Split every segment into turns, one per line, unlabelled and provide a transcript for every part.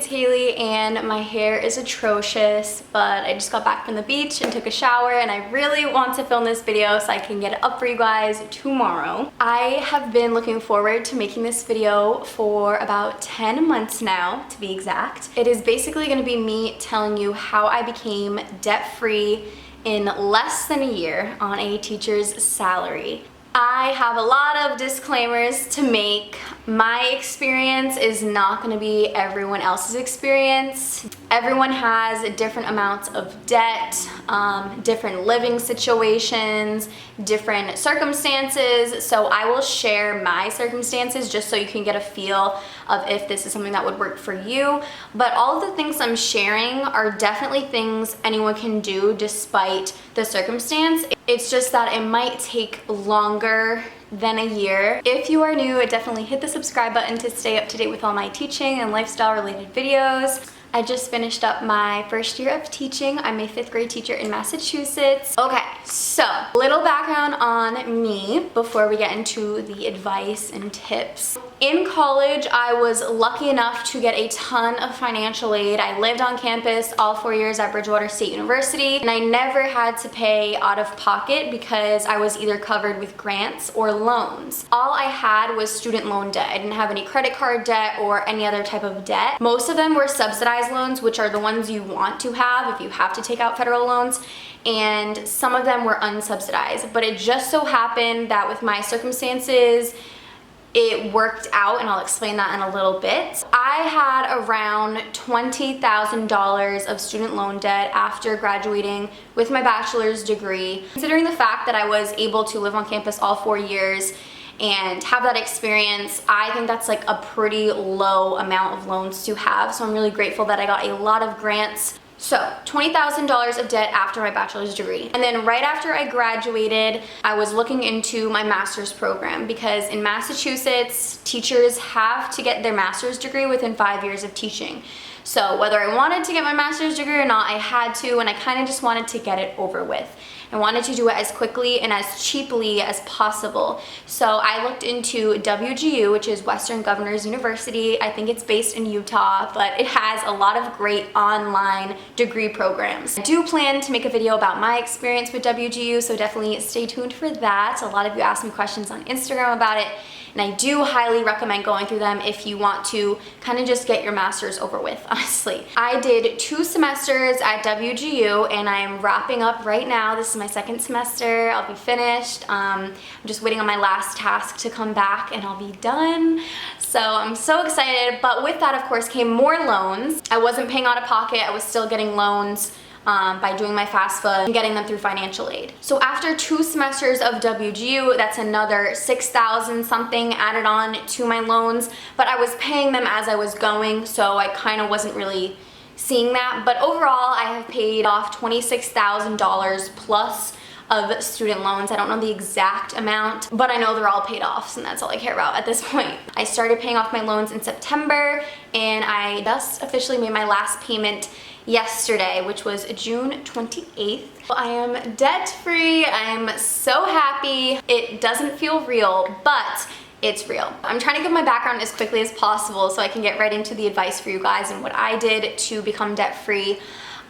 it's Haley and my hair is atrocious, but I just got back from the beach and took a shower and I really want to film this video so I can get it up for you guys tomorrow. I have been looking forward to making this video for about 10 months now, to be exact. It is basically going to be me telling you how I became debt-free in less than a year on a teacher's salary. I have a lot of disclaimers to make. My experience is not going to be everyone else's experience. Everyone has different amounts of debt, different living situations, different circumstances. So I will share my circumstances just so you can get a feel of if this is something that would work for you. But all of the things I'm sharing are definitely things anyone can do despite the circumstance. It's just that it might take longer than a year. If you are new, definitely hit the subscribe button to stay up to date with all my teaching and lifestyle related videos. I just finished up my first year of teaching. I'm a 5th grade teacher in Massachusetts. Okay, so little background on me before we get into the advice and tips. In college, I was lucky enough to get a ton of financial aid. I lived on campus all 4 years at Bridgewater State University, and I never had to pay out of pocket because I was either covered with grants or loans. All I had was student loan debt. I didn't have any credit card debt or any other type of debt. Most of them were subsidized loans, which are the ones you want to have if you have to take out federal loans, and some of them were unsubsidized. But it just so happened that with my circumstances, it worked out, and I'll explain that in a little bit. I had around $20,000 of student loan debt after graduating with my bachelor's degree. Considering the fact that I was able to live on campus all 4 years and have that experience, I think that's like a pretty low amount of loans to have. So I'm really grateful that I got a lot of grants. So $20,000 of debt after my bachelor's degree. And then right after I graduated, I was looking into my master's program because in Massachusetts, teachers have to get their master's degree within 5 years of teaching. So whether I wanted to get my master's degree or not, I had to, and I kind of just wanted to get it over with. I wanted to do it as quickly and as cheaply as possible. So I looked into WGU, which is Western Governors University. I think it's based in Utah, but it has a lot of great online degree programs. I do plan to make a video about my experience with WGU, so definitely stay tuned for that. A lot of you asked me questions on Instagram about it, and I do highly recommend going through them if you want to kind of just get your master's over with, honestly. I did 2 semesters at WGU, and I'm wrapping up right now. This is my 2nd semester. I'll be finished. I'm just waiting on my last task to come back and I'll be done. So I'm so excited. But with that, of course, came more loans. I wasn't paying out of pocket. I was still getting loans by doing my FAFSA and getting them through financial aid. So after 2 semesters of WGU, that's another $6,000 something added on to my loans, but I was paying them as I was going, so I kind of wasn't really seeing that. But overall, I have paid off $26,000 plus of student loans. I don't know the exact amount, but I know they're all paid off, and that's all I care about at this point. I started paying off my loans in September, and I thus officially made my last payment yesterday, which was June 28th. I am debt-free. I'm so happy. It doesn't feel real, but it's real. I'm trying to give my background as quickly as possible so I can get right into the advice for you guys and what I did to become debt-free.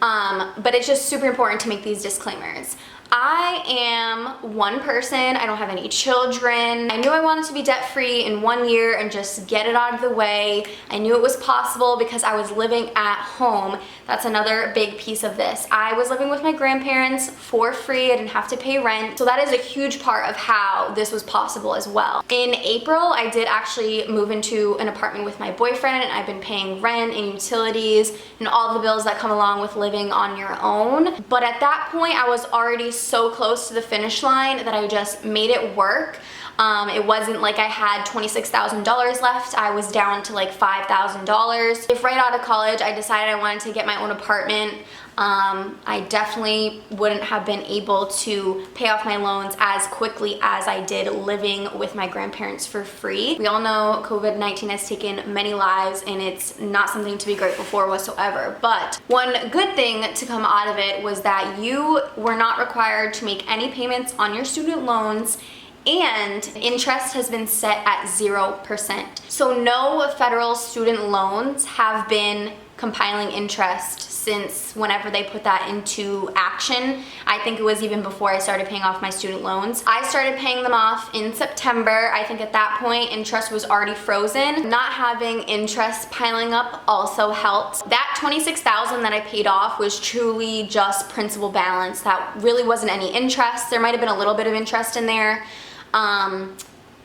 But it's just super important to make these disclaimers. I am one person. I don't have any children. I knew I wanted to be debt-free in 1 year and just get it out of the way. I knew it was possible because I was living at home. That's another big piece of this. I was living with my grandparents for free. I didn't have to pay rent. So that is a huge part of how this was possible as well. In April, I did actually move into an apartment with my boyfriend, and I've been paying rent and utilities and all the bills that come along with living on your own. But at that point, I was already so close to the finish line that I just made it work. It wasn't like I had $26,000 left. I was down to like $5,000. If right out of college I decided I wanted to get my own apartment, I definitely wouldn't have been able to pay off my loans as quickly as I did living with my grandparents for free. We all know COVID-19 has taken many lives, and it's not something to be grateful for whatsoever. But one good thing to come out of it was that you were not required to make any payments on your student loans, and interest has been set at 0%. So no federal student loans have been compiling interest since whenever they put that into action. I think it was even before I started paying off my student loans. I started paying them off in September. I think at that point interest was already frozen. Not having interest piling up also helped. That $26,000 that I paid off was truly just principal balance. That really wasn't any interest. There might have been a little bit of interest in there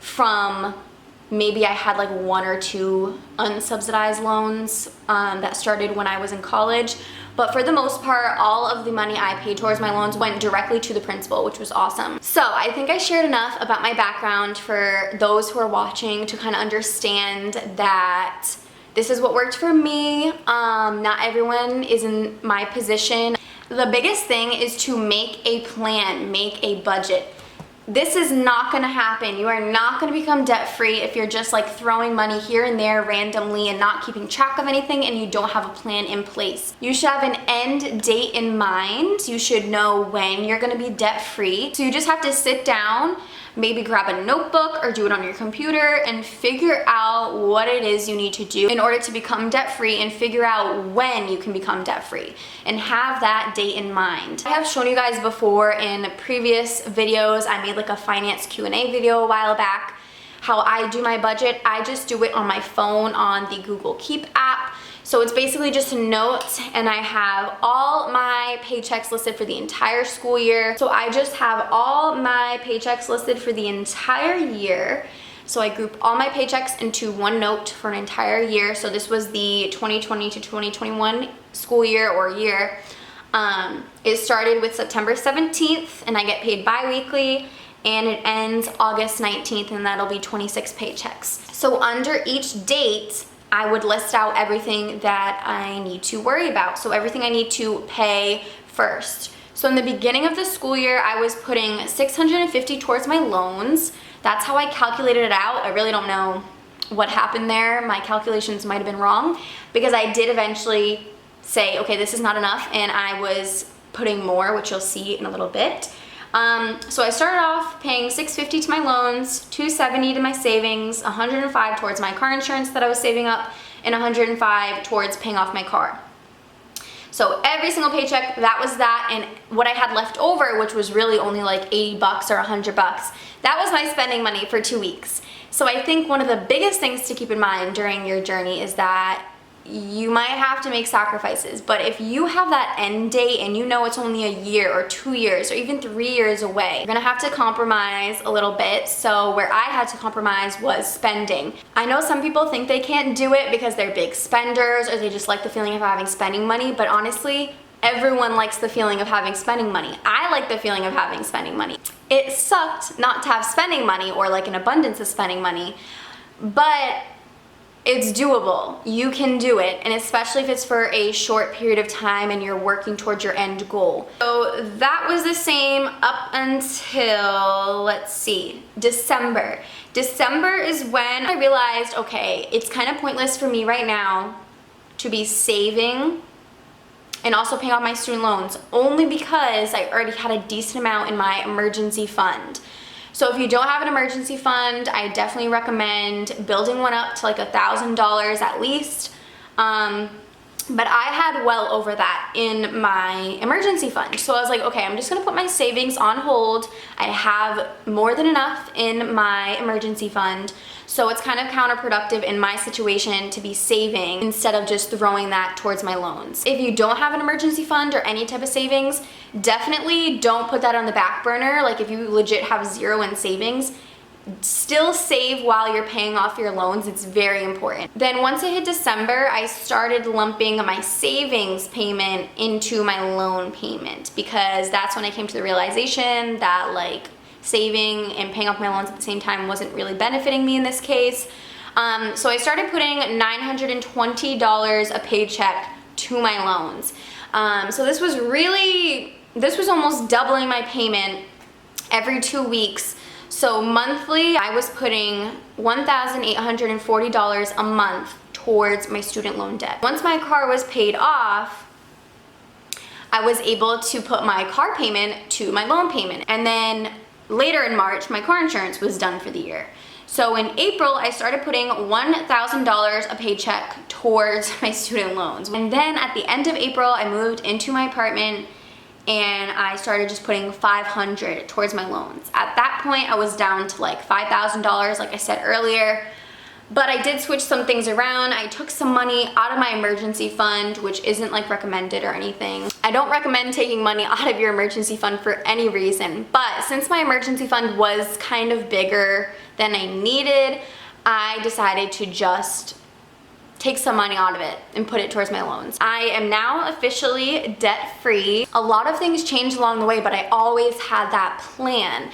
from maybe I had like 1 or 2 unsubsidized loans that started when I was in college. But for the most part, all of the money I paid towards my loans went directly to the principal, which was awesome. So I think I shared enough about my background for those who are watching to kind of understand that this is what worked for me. Not everyone is in my position. The biggest thing is to make a plan, make a budget. This is not gonna happen. You are not gonna become debt-free if you're just like throwing money here and there randomly and not keeping track of anything and you don't have a plan in place. You should have an end date in mind. You should know when you're gonna be debt-free. So you just have to sit down, maybe grab a notebook or do it on your computer and figure out what it is you need to do in order to become debt-free, and figure out when you can become debt-free and have that date in mind. I have shown you guys before in previous videos. I made like a finance Q&A video a while back how I do my budget. I just do it on my phone on the Google Keep app. So it's basically just a note, and I have all my paychecks listed for the entire school year. So I just have all my paychecks listed for the entire year. So I group all my paychecks into one note for an entire year. So this was the 2020 to 2021 school year or year. It started with September 17th, and I get paid bi-weekly, and it ends August 19th, and that'll be 26 paychecks. So under each date, I would list out everything that I need to worry about. So everything I need to pay first. So in the beginning of the school year, I was putting $650 towards my loans. That's how I calculated it out. I really don't know what happened there. My calculations might have been wrong, because I did eventually say, okay, this is not enough, and I was putting more, which you'll see in a little bit. So I started off paying $650 to my loans, $270 to my savings, $105 towards my car insurance that I was saving up, and $105 towards paying off my car. So every single paycheck, that was that, and what I had left over, which was really only like $80 or $100, that was my spending money for 2 weeks. So I think one of the biggest things to keep in mind during your journey is that you might have to make sacrifices, but if you have that end date and you know it's only a year or 2 years or even 3 years away, you're gonna have to compromise a little bit. So where I had to compromise was spending. I know some people think they can't do it because they're big spenders or they just like the feeling of having spending money, but honestly, everyone likes the feeling of having spending money. I like the feeling of having spending money. It sucked not to have spending money or like an abundance of spending money, but it's doable. You can do it, and especially if it's for a short period of time and you're working towards your end goal. So that was the same up until, let's see, December. December is when I realized, okay, it's kind of pointless for me right now to be saving and also paying off my student loans, only because I already had a decent amount in my emergency fund. So if you don't have an emergency fund, I definitely recommend building one up to like $1,000 at least. But I had well over that in my emergency fund. So I was like, okay, I'm just gonna put my savings on hold. I have more than enough in my emergency fund. So it's kind of counterproductive in my situation to be saving instead of just throwing that towards my loans. If you don't have an emergency fund or any type of savings, definitely don't put that on the back burner. Like if you legit have zero in savings, still save while you're paying off your loans. It's very important. Then once it hit December, I started lumping my savings payment into my loan payment, because that's when I came to the realization that like saving and paying off my loans at the same time wasn't really benefiting me in this case. So I started putting $920 a paycheck to my loans. So this was almost doubling my payment every 2 weeks. So monthly, I was putting $1,840 a month towards my student loan debt. Once my car was paid off, I was able to put my car payment to my loan payment. And then later in March, my car insurance was done for the year. So in April, I started putting $1,000 a paycheck towards my student loans. And then at the end of April, I moved into my apartment and I started just putting $500 towards my loans. At that point, I was down to like $5,000, like I said earlier. But I did switch some things around. I took some money out of my emergency fund, which isn't like recommended or anything. I don't recommend taking money out of your emergency fund for any reason, but since my emergency fund was kind of bigger than I needed, I decided to just take some money out of it and put it towards my loans. I am now officially debt-free. A lot of things changed along the way, but I always had that plan.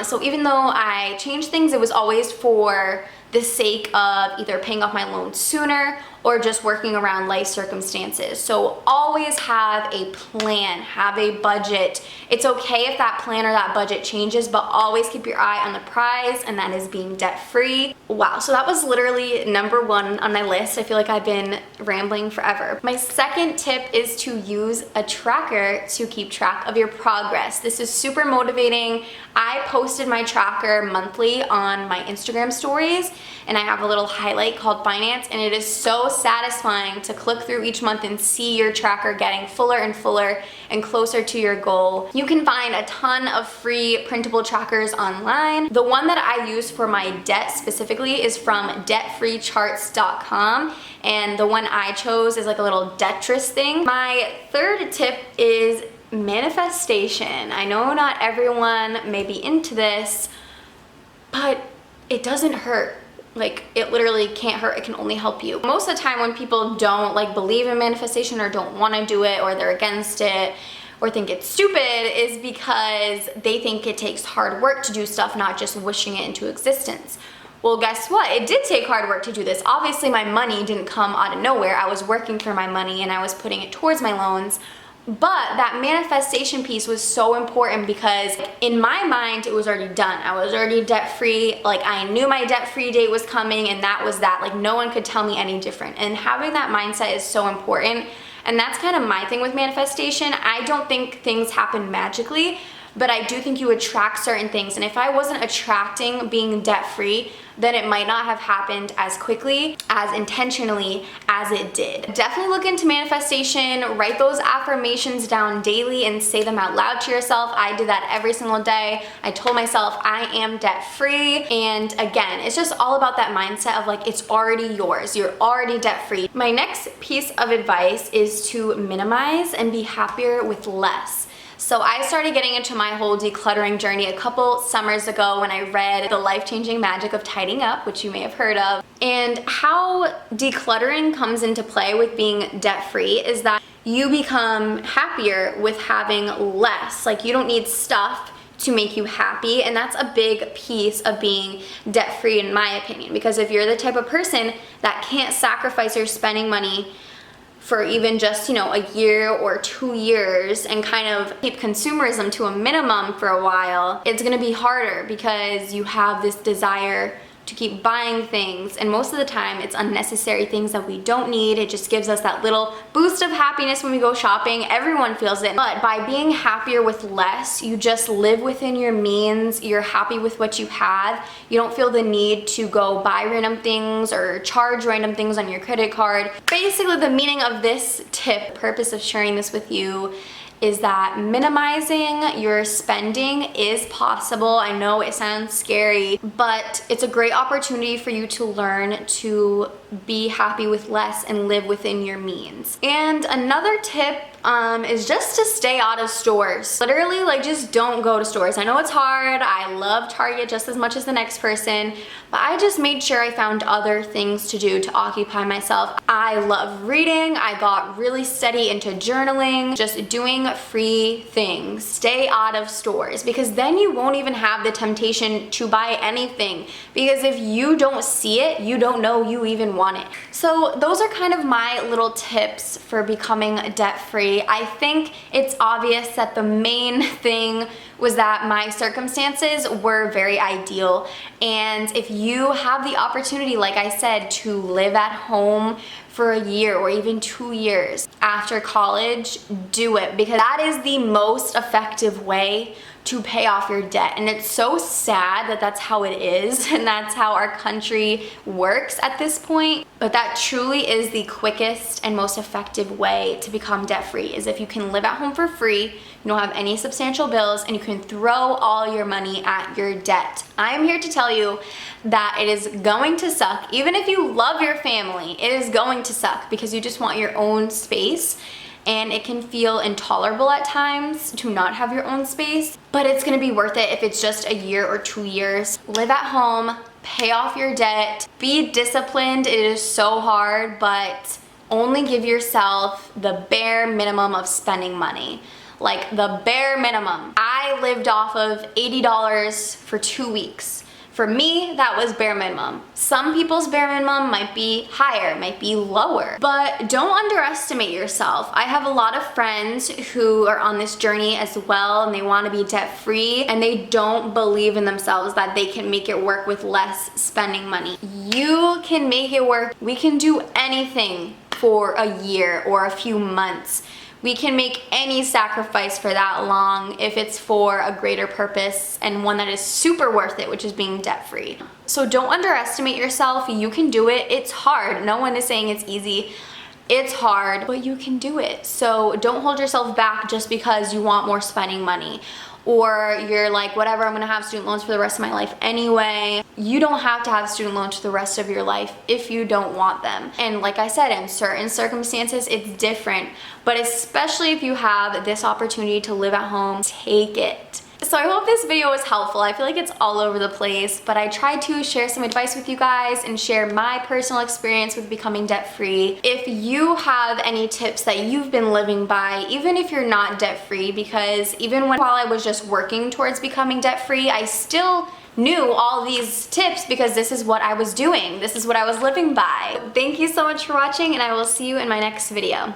So even though I changed things, it was always for the sake of either paying off my loans sooner or just working around life circumstances. So always have a plan, have a budget. It's okay if that plan or that budget changes, but always keep your eye on the prize, and that is being debt-free. Wow, so that was literally number one on my list. I feel like I've been rambling forever. My second tip is to use a tracker to keep track of your progress. This is super motivating. I posted my tracker monthly on my Instagram stories, and I have a little highlight called Finance, and it is so satisfying to click through each month and see your tracker getting fuller and fuller and closer to your goal. You can find a ton of free printable trackers online. The one that I use for my debt specifically is from debtfreecharts.com, and the one I chose is like a little Tetris thing. My third tip is manifestation. I know not everyone may be into this, but it doesn't hurt. Like, it literally can't hurt, it can only help you. Most of the time when people don't like believe in manifestation or don't want to do it or they're against it or think it's stupid is because they think it takes hard work to do stuff, not just wishing it into existence. Well, guess what? It did take hard work to do this. Obviously, my money didn't come out of nowhere. I was working for my money and I was putting it towards my loans. But that manifestation piece was so important because in my mind, it was already done. I was already debt-free. Like, I knew my debt-free date was coming, and that was that. Like, no one could tell me any different. And having that mindset is so important. And that's kind of my thing with manifestation. I don't think things happen magically, but I do think you attract certain things. And if I wasn't attracting being debt-free, then it might not have happened as quickly, as intentionally as it did. Definitely look into manifestation, write those affirmations down daily and say them out loud to yourself. I did that every single day. I told myself I am debt-free. And again, it's just all about that mindset of like, it's already yours. You're already debt-free. My next piece of advice is to minimize and be happier with less. So I started getting into my whole decluttering journey a couple summers ago when I read The Life-Changing Magic of Tidying Up, which you may have heard of. And how decluttering comes into play with being debt-free is that you become happier with having less. Like, you don't need stuff to make you happy, and that's a big piece of being debt-free in my opinion, because if you're the type of person that can't sacrifice your spending money for even just, a year or 2 years and kind of keep consumerism to a minimum for a while, it's gonna be harder because you have this desire to keep buying things, and most of the time it's unnecessary things that we don't need. It just gives us that little boost of happiness when we go shopping. Everyone feels it. But by being happier with less, you just live within your means. You're happy with what you have. You don't feel the need to go buy random things or charge random things on your credit card. Basically, the meaning of this tip, the purpose of sharing this with you, is that minimizing your spending is possible. I know it sounds scary, but it's a great opportunity for you to learn to be happy with less and live within your means. And another tip is just to stay out of stores. Literally, like, just don't go to stores. I know it's hard. I love Target just as much as the next person, but I just made sure I found other things to do to occupy myself. I love reading. I got really steady into journaling, just doing free things. Stay out of stores, because then you won't even have the temptation to buy anything, because if you don't see it, you don't know you even want it. So those are kind of my little tips for becoming debt-free. I think it's obvious that the main thing was that my circumstances were very ideal, and if you have the opportunity, like I said, to live at home for a year or even 2 years after college, do it, because that is the most effective way to pay off your debt. And it's so sad that that's how it is and that's how our country works at this point. But that truly is the quickest and most effective way to become debt free, is if you can live at home for free, you don't have any substantial bills, and you can throw all your money at your debt. I am here to tell you that it is going to suck. Even if you love your family, it is going to suck because you just want your own space. And it can feel intolerable at times to not have your own space, but it's gonna be worth it if it's just a year or 2 years. Live at home, pay off your debt, be disciplined. It is so hard, but only give yourself the bare minimum of spending money. Like the bare minimum. I lived off of $80 for 2 weeks. For me, that was bare minimum. Some people's bare minimum might be higher, might be lower, but don't underestimate yourself. I have a lot of friends who are on this journey as well, and they want to be debt free, and they don't believe in themselves that they can make it work with less spending money. You can make it work. We can do anything for a year or a few months. We can make any sacrifice for that long if it's for a greater purpose and one that is super worth it, which is being debt-free. So don't underestimate yourself. You can do it. It's hard. No one is saying it's easy. It's hard, but you can do it. So don't hold yourself back just because you want more spending money, or you're like, whatever, I'm gonna have student loans for the rest of my life anyway. You don't have to have student loans for the rest of your life if you don't want them. And like I said, in certain circumstances, it's different, but especially if you have this opportunity to live at home, take it. So I hope this video was helpful. I feel like it's all over the place, but I tried to share some advice with you guys and share my personal experience with becoming debt-free. If you have any tips that you've been living by, even if you're not debt-free, because even while I was just working towards becoming debt-free, I still knew all these tips because this is what I was doing. This is what I was living by. Thank you so much for watching, and I will see you in my next video.